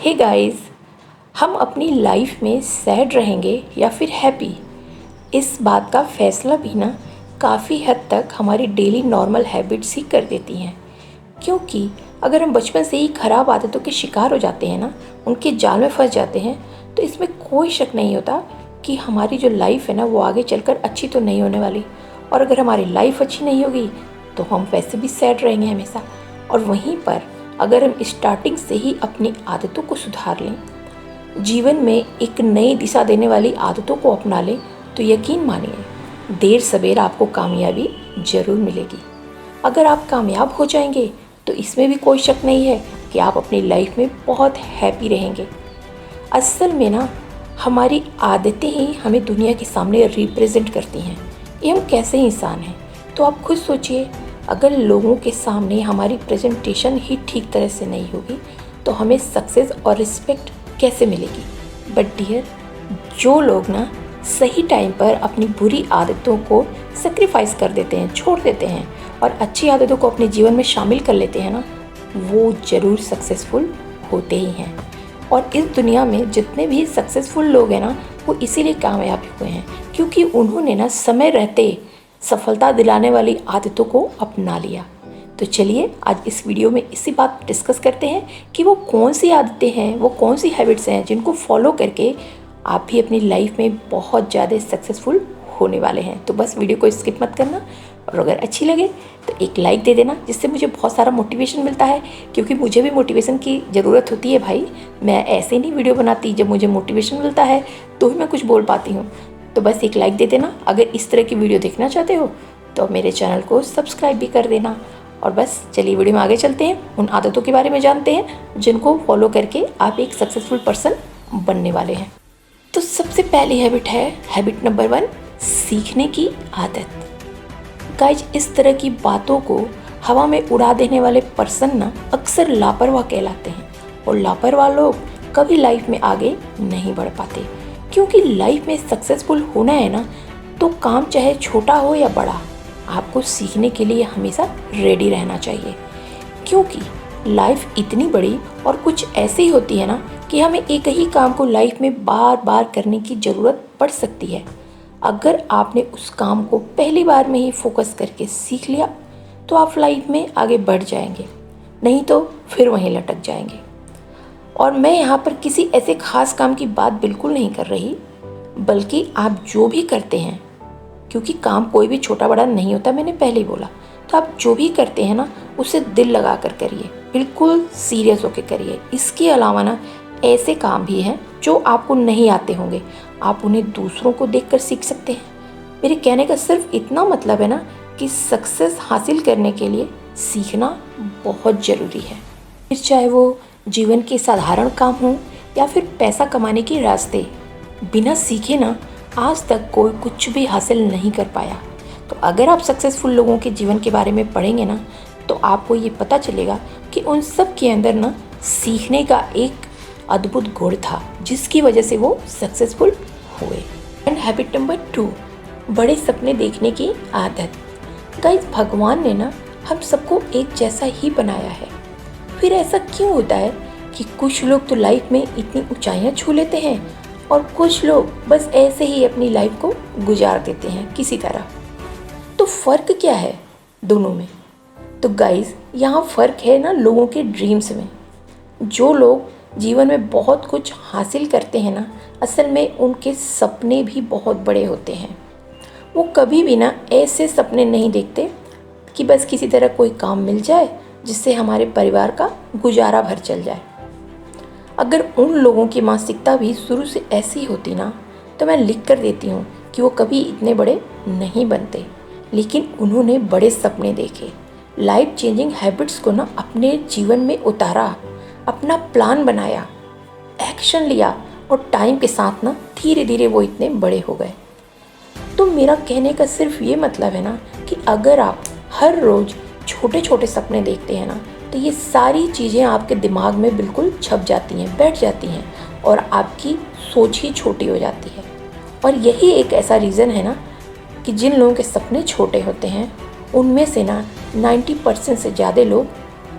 Hey guys, हम अपनी life में सैड रहेंगे या फिर हैप्पी, इस बात का फैसला भी ना काफ़ी हद तक हमारी डेली नॉर्मल हैबिट्स ही कर देती हैं। क्योंकि अगर हम बचपन से ही ख़राब आदतों के शिकार हो जाते हैं ना, उनके जाल में फंस जाते हैं, तो इसमें कोई शक नहीं होता कि हमारी जो लाइफ है ना वो आगे चलकर अच्छी तो नहीं होने वाली। और अगर हमारी लाइफ अच्छी नहीं होगी तो हम वैसे भी सैड रहेंगे हमेशा। और वहीं पर अगर हम स्टार्टिंग से ही अपनी आदतों को सुधार लें, जीवन में एक नई दिशा देने वाली आदतों को अपना लें, तो यकीन मानिए देर सवेर आपको कामयाबी ज़रूर मिलेगी। अगर आप कामयाब हो जाएंगे तो इसमें भी कोई शक नहीं है कि आप अपनी लाइफ में बहुत हैप्पी रहेंगे। असल में ना हमारी आदतें ही हमें दुनिया के सामने रिप्रेजेंट करती हैं कि हम कैसे इंसान हैं। तो आप खुद सोचिए, अगर लोगों के सामने हमारी प्रेजेंटेशन ही ठीक तरह से नहीं होगी तो हमें सक्सेस और रिस्पेक्ट कैसे मिलेगी। बट डियर, जो लोग ना सही टाइम पर अपनी बुरी आदतों को सेक्रीफाइस कर देते हैं, छोड़ देते हैं और अच्छी आदतों को अपने जीवन में शामिल कर लेते हैं ना, वो ज़रूर सक्सेसफुल होते ही हैं। और इस दुनिया में जितने भी सक्सेसफुल लोग हैं ना, वो इसीलिए कामयाब हुए हैं क्योंकि उन्होंने ना समय रहते सफलता दिलाने वाली आदतों को अपना लिया। तो चलिए आज इस वीडियो में इसी बात डिस्कस करते हैं कि वो कौन सी आदतें हैं, वो कौन सी हैबिट्स हैं जिनको फॉलो करके आप भी अपनी लाइफ में बहुत ज़्यादा सक्सेसफुल होने वाले हैं। तो बस वीडियो को स्किप मत करना और अगर अच्छी लगे तो एक लाइक दे देना, जिससे मुझे बहुत सारा मोटिवेशन मिलता है। क्योंकि मुझे भी मोटिवेशन की ज़रूरत होती है भाई, मैं ऐसे नहीं वीडियो बनाती, जब मुझे मोटिवेशन मिलता है तो ही मैं कुछ बोल पाती हूँ। तो बस एक लाइक दे देना। अगर इस तरह की वीडियो देखना चाहते हो तो मेरे चैनल को सब्सक्राइब भी कर देना। और बस चलिए वीडियो में आगे चलते हैं, उन आदतों के बारे में जानते हैं जिनको फॉलो करके आप एक सक्सेसफुल पर्सन बनने वाले हैं। तो सबसे पहली हैबिट है हैबिट नंबर 1, सीखने की आदत। गाइज, इस तरह की बातों को हवा में उड़ा देने वाले पर्सन ना अक्सर लापरवाह कहलाते हैं। और लापरवाह लोग कभी लाइफ में आगे नहीं बढ़ पाते। क्योंकि लाइफ में सक्सेसफुल होना है ना, तो काम चाहे छोटा हो या बड़ा, आपको सीखने के लिए हमेशा रेडी रहना चाहिए। क्योंकि लाइफ इतनी बड़ी और कुछ ऐसी होती है ना कि हमें एक ही काम को लाइफ में बार बार करने की ज़रूरत पड़ सकती है। अगर आपने उस काम को पहली बार में ही फोकस करके सीख लिया तो आप लाइफ में आगे बढ़ जाएंगे, नहीं तो फिर वहीं लटक जाएंगे। और मैं यहाँ पर किसी ऐसे खास काम की बात बिल्कुल नहीं कर रही, बल्कि आप जो भी करते हैं, क्योंकि काम कोई भी छोटा बड़ा नहीं होता, मैंने पहले ही बोला, तो आप जो भी करते हैं ना उसे दिल लगा कर करिए, बिल्कुल सीरियस होकर करिए। इसके अलावा ना ऐसे काम भी हैं जो आपको नहीं आते होंगे, आप उन्हें दूसरों को देखकर सीख सकते हैं। मेरे कहने का सिर्फ इतना मतलब है ना कि सक्सेस हासिल करने के लिए सीखना बहुत ज़रूरी है। फिर चाहे वो जीवन के साधारण काम हो या फिर पैसा कमाने के रास्ते, बिना सीखे ना आज तक कोई कुछ भी हासिल नहीं कर पाया। तो अगर आप सक्सेसफुल लोगों के जीवन के बारे में पढ़ेंगे ना, तो आपको ये पता चलेगा कि उन सब के अंदर ना सीखने का एक अद्भुत गुण था, जिसकी वजह से वो सक्सेसफुल हुए। एंड हैबिट नंबर 2, बड़े सपने देखने की आदत। गाइस, भगवान ने ना हम सबको एक जैसा ही बनाया है। फिर ऐसा क्यों होता है कि कुछ लोग तो लाइफ में इतनी ऊंचाइयां छू लेते हैं और कुछ लोग बस ऐसे ही अपनी लाइफ को गुजार देते हैं किसी तरह। तो फ़र्क क्या है दोनों में? तो गाइस, यहाँ फ़र्क है ना लोगों के ड्रीम्स में। जो लोग जीवन में बहुत कुछ हासिल करते हैं ना, असल में उनके सपने भी बहुत बड़े होते हैं। वो कभी भी ना ऐसे सपने नहीं देखते कि बस किसी तरह कोई काम मिल जाए जिससे हमारे परिवार का गुजारा भर चल जाए। अगर उन लोगों की मानसिकता भी शुरू से ऐसी होती ना, तो मैं लिख कर देती हूँ कि वो कभी इतने बड़े नहीं बनते। लेकिन उन्होंने बड़े सपने देखे, लाइफ चेंजिंग हैबिट्स को ना अपने जीवन में उतारा, अपना प्लान बनाया, एक्शन लिया और टाइम के साथ ना धीरे धीरे वो इतने बड़े हो गए। तो मेरा कहने का सिर्फ ये मतलब है ना कि अगर आप हर रोज़ छोटे छोटे सपने देखते हैं ना, तो ये सारी चीज़ें आपके दिमाग में बिल्कुल छप जाती हैं, बैठ जाती हैं और आपकी सोच ही छोटी हो जाती है। और यही एक ऐसा रीज़न है ना कि जिन लोगों के सपने छोटे होते हैं उनमें से ना 90% से ज़्यादा लोग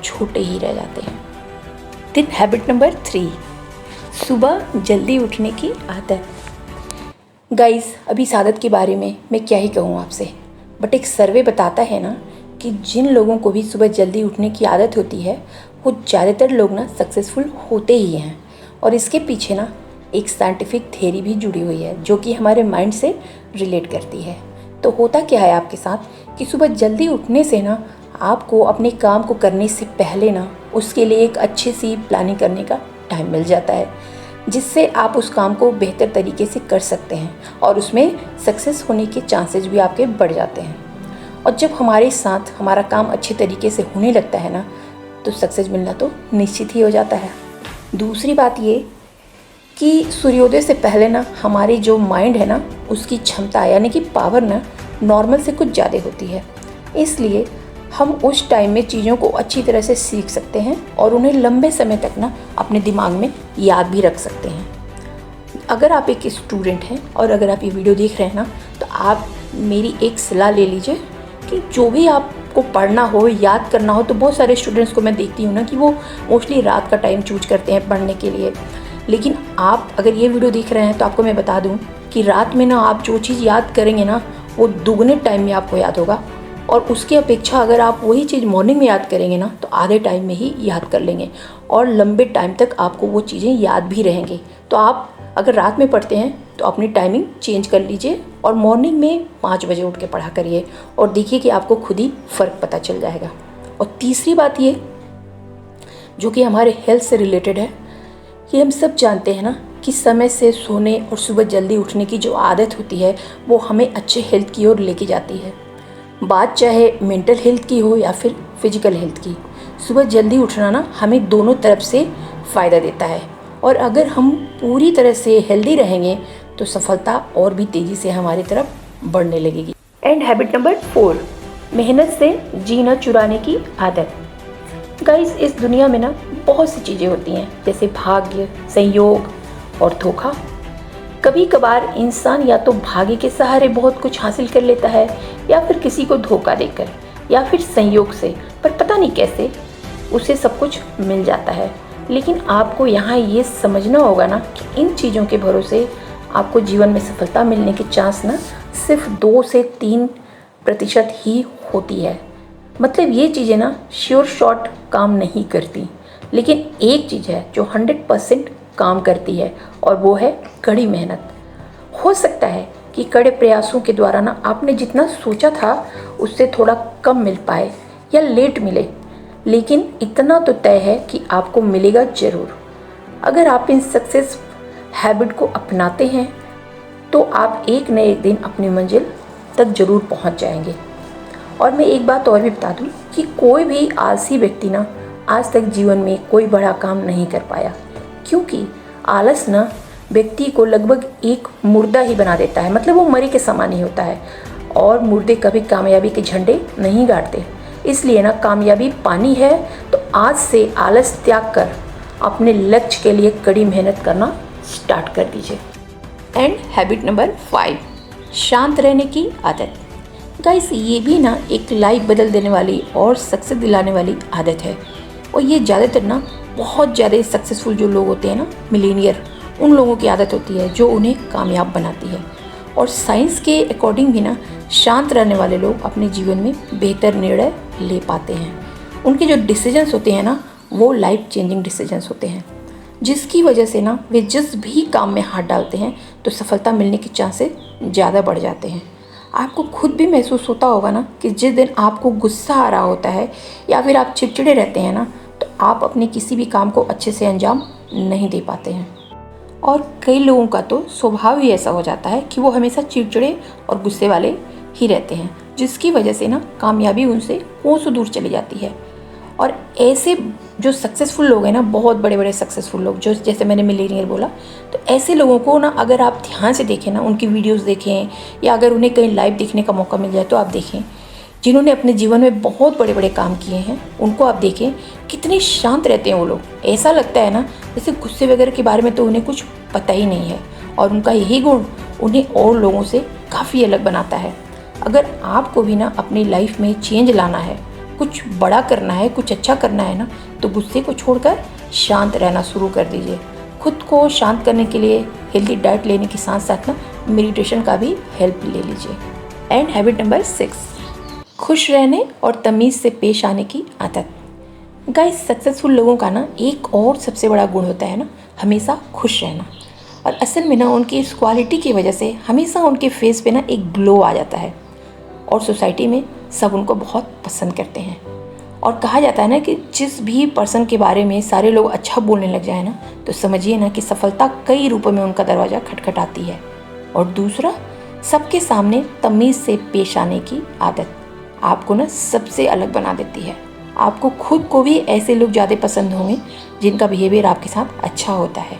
छोटे ही रह जाते हैं। दिन हैबिट नंबर 3, सुबह जल्दी उठने की आदत। गाइस, अभी इस आदत के बारे में मैं क्या ही कहूँ आपसे, बट एक सर्वे बताता है ना कि जिन लोगों को भी सुबह जल्दी उठने की आदत होती है वो ज़्यादातर लोग ना सक्सेसफुल होते ही हैं। और इसके पीछे ना एक साइंटिफिक थ्योरी भी जुड़ी हुई है जो कि हमारे माइंड से रिलेट करती है। तो होता क्या है आपके साथ कि सुबह जल्दी उठने से ना आपको अपने काम को करने से पहले ना उसके लिए एक अच्छी सी प्लानिंग करने का टाइम मिल जाता है, जिससे आप उस काम को बेहतर तरीके से कर सकते हैं और उसमें सक्सेस होने के चांसेस भी आपके बढ़ जाते हैं। और जब हमारे साथ हमारा काम अच्छे तरीके से होने लगता है ना तो सक्सेस मिलना तो निश्चित ही हो जाता है। दूसरी बात ये कि सूर्योदय से पहले ना हमारी जो माइंड है ना उसकी क्षमता यानी कि पावर ना नॉर्मल से कुछ ज़्यादा होती है, इसलिए हम उस टाइम में चीज़ों को अच्छी तरह से सीख सकते हैं और उन्हें लंबे समय तक ना अपने दिमाग में याद भी रख सकते हैं। अगर आप एक स्टूडेंट हैं और अगर आप ये वीडियो देख रहे हैं ना तो आप मेरी एक सलाह ले लीजिए कि जो भी आपको पढ़ना हो, याद करना हो, तो बहुत सारे स्टूडेंट्स को मैं देखती हूँ ना कि वो मोस्टली रात का टाइम चूज करते हैं पढ़ने के लिए। लेकिन आप अगर ये वीडियो देख रहे हैं तो आपको मैं बता दूँ कि रात में ना आप जो चीज़ याद करेंगे ना वो दुगने टाइम में आपको याद होगा, और उसकी अपेक्षा अगर आप वही चीज़ मॉर्निंग में याद करेंगे ना तो आधे टाइम में ही याद कर लेंगे और लंबे टाइम तक आपको वो चीज़ें याद भी रहेंगी। तो आप अगर रात में पढ़ते हैं तो अपनी टाइमिंग चेंज कर लीजिए और मॉर्निंग में 5 बजे उठ के पढ़ा करिए और देखिए कि आपको खुद ही फ़र्क पता चल जाएगा। और तीसरी बात ये जो कि हमारे हेल्थ से रिलेटेड है कि हम सब जानते हैं ना कि समय से सोने और सुबह जल्दी उठने की जो आदत होती है वो हमें अच्छे हेल्थ की ओर लेके जाती है। बात चाहे मेंटल हेल्थ की हो या फिर फिजिकल हेल्थ की, सुबह जल्दी उठना ना हमें दोनों तरफ से फ़ायदा देता है। और अगर हम पूरी तरह से हेल्दी रहेंगे तो सफलता और भी तेज़ी से हमारी तरफ बढ़ने लगेगी। एंड हैबिट नंबर 4, मेहनत से जीना चुराने की आदत। गाइस, इस दुनिया में ना बहुत सी चीज़ें होती हैं जैसे भाग्य, संयोग और धोखा। कभी कभार इंसान या तो भाग्य के सहारे बहुत कुछ हासिल कर लेता है या फिर किसी को धोखा देकर या फिर संयोग से, पर पता नहीं कैसे उसे सब कुछ मिल जाता है। लेकिन आपको यहाँ ये समझना होगा ना कि इन चीज़ों के भरोसे आपको जीवन में सफलता मिलने के चांस ना सिर्फ 2 से 3% ही होती है। मतलब ये चीज़ें ना श्योर शॉट काम नहीं करती, लेकिन एक चीज़ है जो 100% काम करती है और वो है कड़ी मेहनत। हो सकता है कि कड़े प्रयासों के द्वारा ना आपने जितना सोचा था उससे थोड़ा कम मिल पाए या लेट मिले, लेकिन इतना तो तय है कि आपको मिलेगा ज़रूर। अगर आप इन सक्सेस हैबिट को अपनाते हैं तो आप एक न एक दिन अपनी मंजिल तक ज़रूर पहुंच जाएंगे। और मैं एक बात और भी बता दूं कि कोई भी आलसी व्यक्ति ना आज तक जीवन में कोई बड़ा काम नहीं कर पाया, क्योंकि आलस ना व्यक्ति को लगभग एक मुर्दा ही बना देता है। मतलब वो मरे के समान ही होता है और मुर्दे कभी कामयाबी के झंडे नहीं गाड़ते। इसलिए ना कामयाबी पानी है तो आज से आलस त्याग कर अपने लक्ष्य के लिए कड़ी मेहनत करना स्टार्ट कर दीजिए। एंड हैबिट नंबर 5, शांत रहने की आदत। गाइस, ये भी ना एक लाइफ बदल देने वाली और सक्सेस दिलाने वाली आदत है। और ये ज़्यादातर ना बहुत ज़्यादा सक्सेसफुल जो लोग होते हैं ना, मिलीनियर, उन लोगों की आदत होती है जो उन्हें कामयाब बनाती है। और साइंस के अकॉर्डिंग भी ना शांत रहने वाले लोग अपने जीवन में बेहतर निर्णय ले पाते हैं। उनके जो डिसीजंस होते हैं ना वो लाइफ चेंजिंग डिसीजंस होते हैं, जिसकी वजह से ना वे जिस भी काम में हाथ डालते हैं तो सफलता मिलने के चांसेस ज़्यादा बढ़ जाते हैं। आपको खुद भी महसूस होता होगा ना कि जिस दिन आपको गुस्सा आ रहा होता है या फिर आप चिड़चिड़े रहते हैं ना तो आप अपने किसी भी काम को अच्छे से अंजाम नहीं दे पाते हैं। और कई लोगों का तो स्वभाव ही ऐसा हो जाता है कि वो हमेशा चिड़चिड़े और गुस्से वाले ही रहते हैं, जिसकी वजह से ना कामयाबी उनसे कोसों दूर चली जाती है। और ऐसे जो सक्सेसफुल लोग हैं ना, बहुत बड़े बड़े सक्सेसफुल लोग, जो जैसे मैंने मिलीनियर बोला, तो ऐसे लोगों को ना अगर आप ध्यान से देखें ना, उनकी वीडियोस देखें या अगर उन्हें कहीं लाइव देखने का मौका मिल जाए तो आप देखें, जिन्होंने अपने जीवन में बहुत बड़े बड़े काम किए हैं उनको आप देखें कितने शांत रहते हैं वो लोग। ऐसा लगता है ना जैसे गुस्से वगैरह के बारे में तो उन्हें कुछ पता ही नहीं है, और उनका यही गुण उन्हें और लोगों से काफ़ी अलग बनाता है। अगर आपको भी ना अपनी लाइफ में चेंज लाना है, कुछ बड़ा करना है, कुछ अच्छा करना है ना, तो गुस्से को छोड़कर शांत रहना शुरू कर दीजिए। खुद को शांत करने के लिए हेल्दी डाइट लेने के साथ साथ ना मेडिटेशन का भी हेल्प ले लीजिए। एंड हैबिट नंबर 6, खुश रहने और तमीज़ से पेश आने की आदत। गाइस, सक्सेसफुल लोगों का ना एक और सबसे बड़ा गुण होता है ना हमेशा खुश रहना। और असल में ना उनकी इस क्वालिटी की वजह से हमेशा उनके फेस पे ना एक ग्लो आ जाता है और सोसाइटी में सब उनको बहुत पसंद करते हैं। और कहा जाता है ना कि जिस भी पर्सन के बारे में सारे लोग अच्छा बोलने लग जाए ना तो समझिए ना कि सफलता कई रूपों में उनका दरवाज़ा खटखटाती है। और दूसरा, सबके सामने तमीज़ से पेश आने की आदत आपको ना सबसे अलग बना देती है। आपको खुद को भी ऐसे लोग ज़्यादा पसंद होंगे जिनका बिहेवियर आपके साथ अच्छा होता है,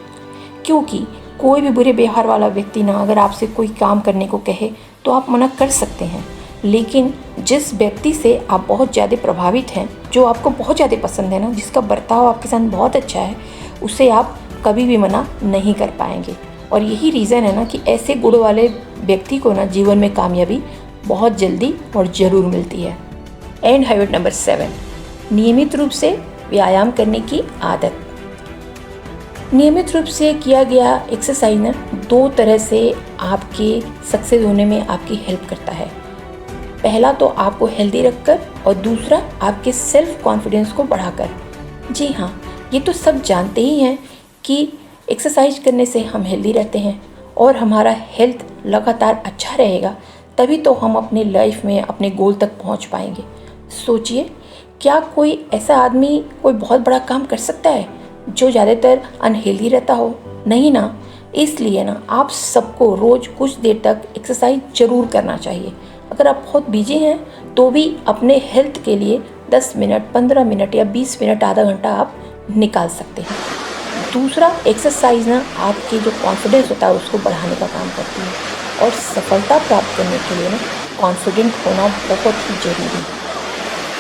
क्योंकि कोई भी बुरे व्यवहार वाला व्यक्ति ना अगर आपसे कोई काम करने को कहे तो आप मना कर सकते हैं, लेकिन जिस व्यक्ति से आप बहुत ज़्यादा प्रभावित हैं, जो आपको बहुत ज़्यादा पसंद है ना, जिसका बर्ताव आपके साथ बहुत अच्छा है, उसे आप कभी भी मना नहीं कर पाएंगे। और यही रीज़न है ना कि ऐसे गुण वाले व्यक्ति को ना जीवन में कामयाबी बहुत जल्दी और ज़रूर मिलती है। एंड हैबिट नंबर 7, नियमित रूप से व्यायाम करने की आदत। नियमित रूप से किया गया एक्सरसाइज ना 2 तरह से आपके सक्सेस होने में आपकी हेल्प करता है। पहला तो आपको हेल्दी रखकर और दूसरा आपके सेल्फ कॉन्फिडेंस को बढ़ाकर। जी हाँ, ये तो सब जानते ही हैं कि एक्सरसाइज करने से हम हेल्दी रहते हैं और हमारा हेल्थ लगातार अच्छा रहेगा, तभी तो हम अपने लाइफ में अपने गोल तक पहुंच पाएंगे। सोचिए, क्या कोई ऐसा आदमी कोई बहुत बड़ा काम कर सकता है जो ज़्यादातर अनहेल्दी रहता हो? नहीं ना। इसलिए ना आप सबको रोज़ कुछ देर तक एक्सरसाइज ज़रूर करना चाहिए। अगर आप बहुत बिजी हैं तो भी अपने हेल्थ के लिए 10 मिनट, 15 मिनट या 20 मिनट, आधा घंटा आप निकाल सकते हैं। दूसरा, एक्सरसाइज ना आपके जो कॉन्फिडेंस होता है उसको बढ़ाने का काम करती है और सफलता प्राप्त करने के लिए ना कॉन्फिडेंट होना बहुत ही ज़रूरी है।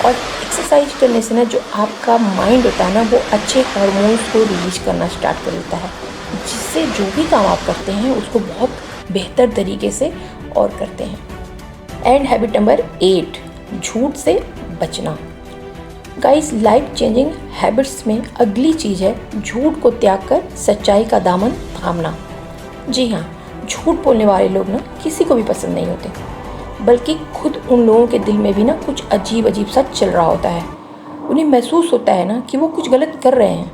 और एक्सरसाइज करने से ना जो आपका माइंड होता है ना वो अच्छे हार्मोन्स को रिलीज करना स्टार्ट कर देता है, जिससे जो भी काम आप करते हैं उसको बहुत बेहतर तरीके से और करते हैं। एंड हैबिट नंबर 8, झूठ से बचना। गाइस, लाइफ चेंजिंग हैबिट्स में अगली चीज़ है झूठ को त्याग कर सच्चाई का दामन थामना। जी हाँ, झूठ बोलने वाले लोग ना किसी को भी पसंद नहीं होते, बल्कि खुद उन लोगों के दिल में भी ना कुछ अजीब अजीब सा चल रहा होता है। उन्हें महसूस होता है ना कि वो कुछ गलत कर रहे हैं।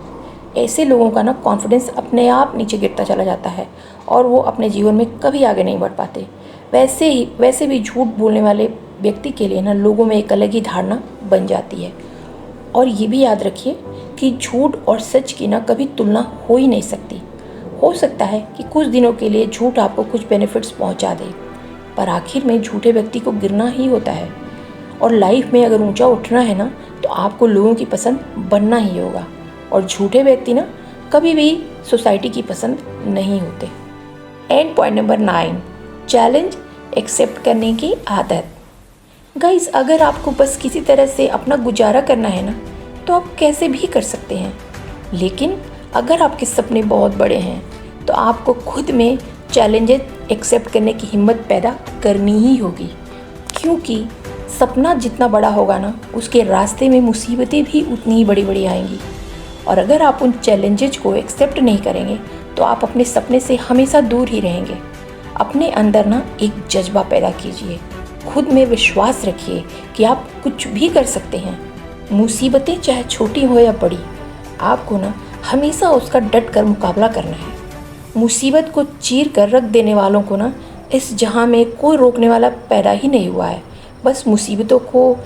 ऐसे लोगों का ना कॉन्फिडेंस अपने आप नीचे गिरता चला जाता है और वो अपने जीवन में कभी आगे नहीं बढ़ पाते। वैसे भी झूठ बोलने वाले व्यक्ति के लिए ना लोगों में एक अलग ही धारणा बन जाती है। और ये भी याद रखिए कि झूठ और सच की ना कभी तुलना हो ही नहीं सकती। हो सकता है कि कुछ दिनों के लिए झूठ आपको कुछ बेनिफिट्स पहुंचा दे, पर आखिर में झूठे व्यक्ति को गिरना ही होता है। और लाइफ में अगर ऊंचा उठना है ना तो आपको लोगों की पसंद बनना ही होगा, और झूठे व्यक्ति ना कभी भी सोसाइटी की पसंद नहीं होते। And point number 9, challenge accept करने की आदत। गाइस, अगर आपको बस किसी तरह से अपना गुजारा करना है ना तो आप कैसे भी कर सकते हैं, लेकिन अगर आपके सपने बहुत बड़े हैं तो आपको खुद में चैलेंजेस एक्सेप्ट करने की हिम्मत पैदा करनी ही होगी, क्योंकि सपना जितना बड़ा होगा ना उसके रास्ते में मुसीबतें भी उतनी ही बड़ी बड़ी आएंगी। और अगर आप उन चैलेंजेस को एक्सेप्ट नहीं करेंगे तो आप अपने सपने से हमेशा दूर ही रहेंगे। अपने अंदर ना एक जज्बा पैदा कीजिए, खुद में विश्वास रखिए कि आप कुछ भी कर सकते हैं। मुसीबतें चाहे छोटी हो या बड़ी, आपको ना हमेशा उसका डट कर मुकाबला करना है। मुसीबत को चीर कर रख देने वालों को ना इस जहां में कोई रोकने वाला पैदा ही नहीं हुआ है। बस मुसीबतों को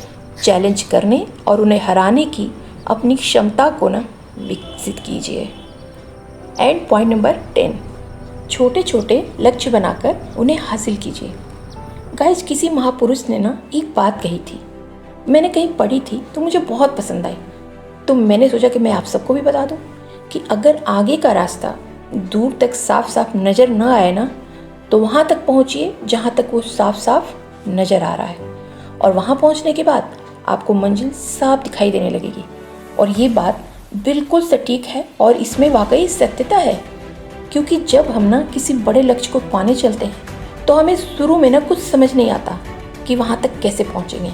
चैलेंज करने और उन्हें हराने की अपनी क्षमता को ना विकसित कीजिए। एंड पॉइंट नंबर 10, छोटे छोटे लक्ष्य बनाकर उन्हें हासिल कीजिए। गाइस, किसी महापुरुष ने ना एक बात कही थी, मैंने कहीं पढ़ी थी तो मुझे बहुत पसंद आई, तो मैंने सोचा कि मैं आप सबको भी बता दूं कि अगर आगे का रास्ता दूर तक साफ साफ नज़र न आए ना तो वहाँ तक पहुँचिए जहाँ तक वो साफ साफ नज़र आ रहा है, और वहाँ पहुँचने के बाद आपको मंजिल साफ दिखाई देने लगेगी। और ये बात बिल्कुल सटीक है और इसमें वाकई सत्यता है, क्योंकि जब हम ना किसी बड़े लक्ष्य को पाने चलते हैं तो हमें शुरू में ना कुछ समझ नहीं आता कि वहाँ तक कैसे पहुँचेंगे,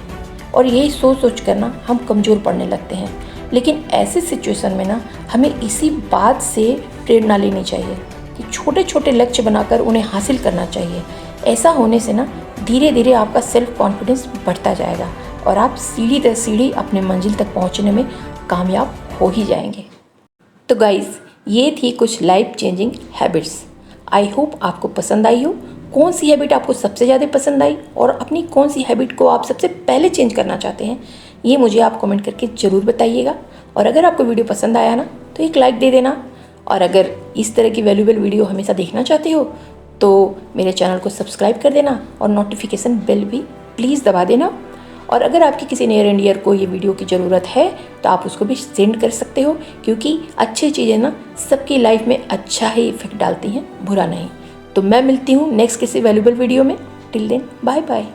और यही सोच कर ना हम कमज़ोर पड़ने लगते हैं। लेकिन ऐसे सिचुएशन में ना हमें इसी बात से प्रेरणा लेनी चाहिए कि छोटे छोटे लक्ष्य बनाकर उन्हें हासिल करना चाहिए। ऐसा होने से ना धीरे धीरे आपका सेल्फ कॉन्फिडेंस बढ़ता जाएगा और आप सीढ़ी दर सीढ़ी अपने मंजिल तक पहुंचने में कामयाब हो ही जाएंगे। तो गाइज़, ये थी कुछ life changing habits. I hope आपको पसंद आई हो। कौन सी हैबिट आपको सबसे ज़्यादा पसंद आई और अपनी कौन सी हैबिट को आप सबसे पहले चेंज करना चाहते हैं, ये मुझे आप कमेंट करके ज़रूर बताइएगा। और अगर आपको वीडियो पसंद आया ना तो एक लाइक दे देना। और अगर इस तरह की वैल्यूएबल वीडियो हमेशा देखना चाहते हो तो मेरे चैनल को सब्सक्राइब कर देना और नोटिफिकेशन बेल भी प्लीज़ दबा देना। और अगर आपके किसी नियर एंड डियर को ये वीडियो की ज़रूरत है तो आप उसको भी सेंड कर सकते हो, क्योंकि अच्छी चीज़ें ना सबकी लाइफ में अच्छा ही इफेक्ट डालती हैं, बुरा नहीं। तो मैं मिलती हूँ नेक्स्ट किसी वैल्यूएबल वीडियो में। Till then bye bye.